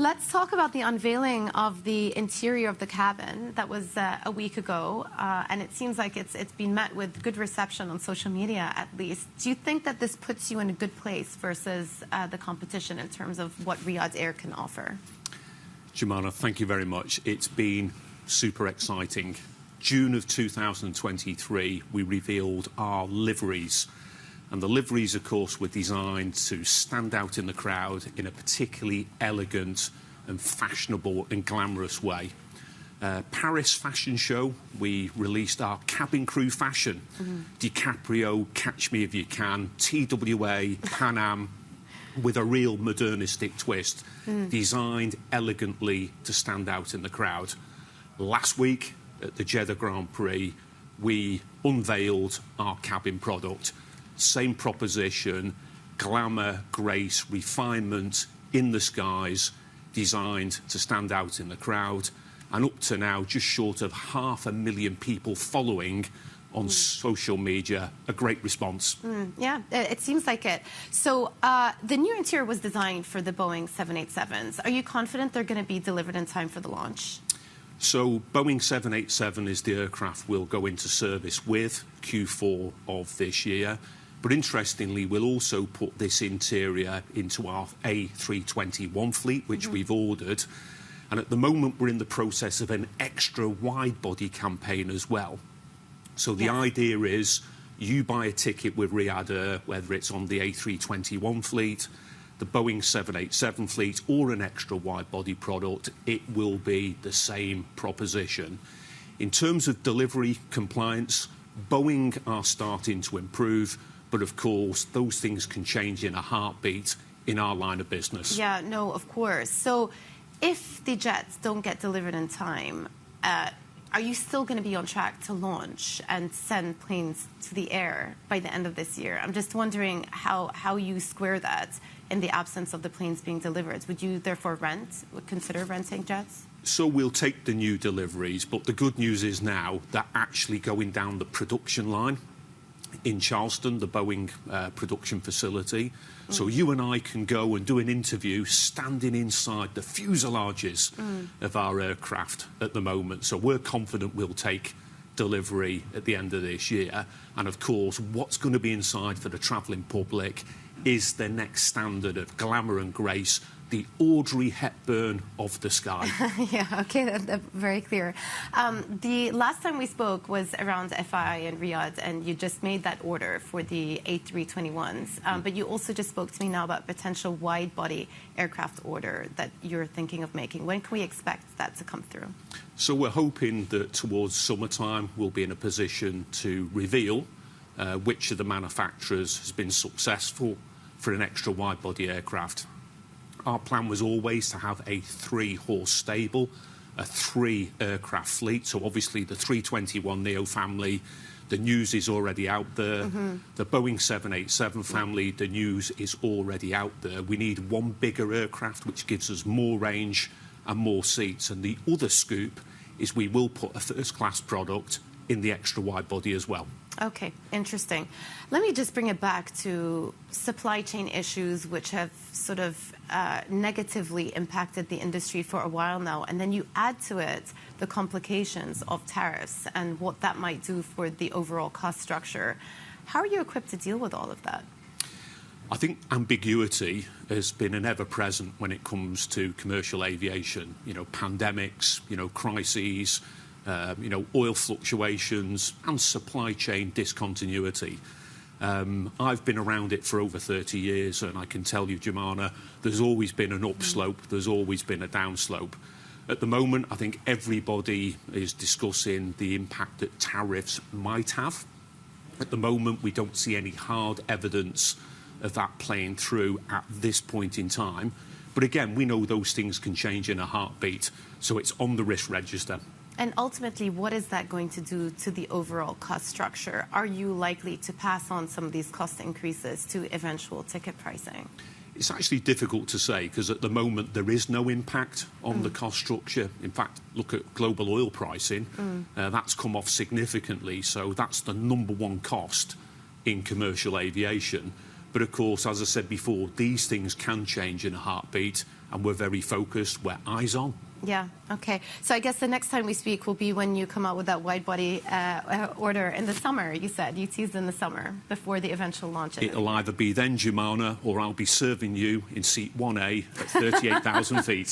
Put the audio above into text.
Let's talk about the unveiling of the interior of the cabin. That was a week ago, and it seems like it's been met with good reception on social media, at least. Do you think that this puts you in a good place versus the competition in terms of what Riyadh Air can offer? Joumanna, thank you very much. It's been super exciting. June of 2023, we revealed our liveries. And the liveries, of course, were designed to stand out in the crowd in a particularly elegant and fashionable and glamorous way. Paris Fashion Show, we released our cabin crew fashion. DiCaprio, Catch Me If You Can, TWA, Pan Am, with a real modernistic twist, designed elegantly to stand out in the crowd. Last week, at the Jeddah Grand Prix, we unveiled our cabin product. Same proposition, glamour, grace, refinement in the skies, designed to stand out in the crowd. And up to now, just short of 500,000 people following on social media. A great response. Yeah, it seems like it. So the new interior was designed for the Boeing 787s. Are you confident they're going to be delivered in time for the launch? So Boeing 787 is the aircraft we'll go into service with Q4 of this year. But interestingly, we'll also put this interior into our A321 fleet, which we've ordered. And at the moment, we're in the process of an extra wide-body campaign as well. So the idea is you buy a ticket with Riyadh Air, whether it's on the A321 fleet, the Boeing 787 fleet, or an extra wide-body product, it will be the same proposition. In terms of delivery compliance, Boeing are starting to improve. But of course, those things can change in a heartbeat in our line of business. Yeah, no, of course. So if the jets don't get delivered in time, are you still going to be on track to launch and send planes to the air by the end of this year? I'm just wondering how you square that in the absence of the planes being delivered. Would you therefore consider renting jets? So we'll take the new deliveries, but the good news is now they're actually going down the production line in Charleston, the Boeing production facility. So you and I can go and do an interview standing inside the fuselages of our aircraft at the moment. So we're confident we'll take delivery at the end of this year. And of course, what's going to be inside for the travelling public is the next standard of glamour and grace, the Audrey Hepburn of the sky. Yeah, okay, that's very clear. The last time we spoke was around FI in Riyadh, and you just made that order for the A321s. But you also just spoke to me now about potential wide-body aircraft order that you're thinking of making. When can we expect that to come through? So we're hoping that towards summertime we'll be in a position to reveal which of the manufacturers has been successful for an extra wide-body aircraft. Our plan was always to have a 3-horse stable, a 3-aircraft fleet. So obviously the 321neo family, the news is already out there. The Boeing 787 family, the news is already out there. We need one bigger aircraft, which gives us more range and more seats. And the other scoop is we will put a first-class product in the extra wide body as well. Okay, interesting. Let me just bring it back to supply chain issues, which have sort of negatively impacted the industry for a while now. And then you add to it the complications of tariffs and what that might do for the overall cost structure. How are you equipped to deal with all of that? I think ambiguity has been an ever-present when it comes to commercial aviation. You know, pandemics, crises, oil fluctuations and supply chain discontinuity. I've been around it for over 30 years, and I can tell you, Joumanna, there's always been an upslope, there's always been a downslope. At the moment, I think everybody is discussing the impact that tariffs might have. At the moment, we don't see any hard evidence of that playing through at this point in time. But again, we know those things can change in a heartbeat, so it's on the risk register. And ultimately, what is that going to do to the overall cost structure? Are you likely to pass on some of these cost increases to eventual ticket pricing? It's actually difficult to say, because at the moment there is no impact on the cost structure. In fact, look at global oil pricing. That's come off significantly, so that's the #1 cost in commercial aviation. But of course, as I said before, these things can change in a heartbeat, and we're very focused. We're eyes on. Yeah, okay. So I guess the next time we speak will be when you come out with that wide-body order in the summer, you said. You teased in the summer, before the eventual launch. It'll either be then, Joumanna, or I'll be serving you in seat 1A at 38,000 feet.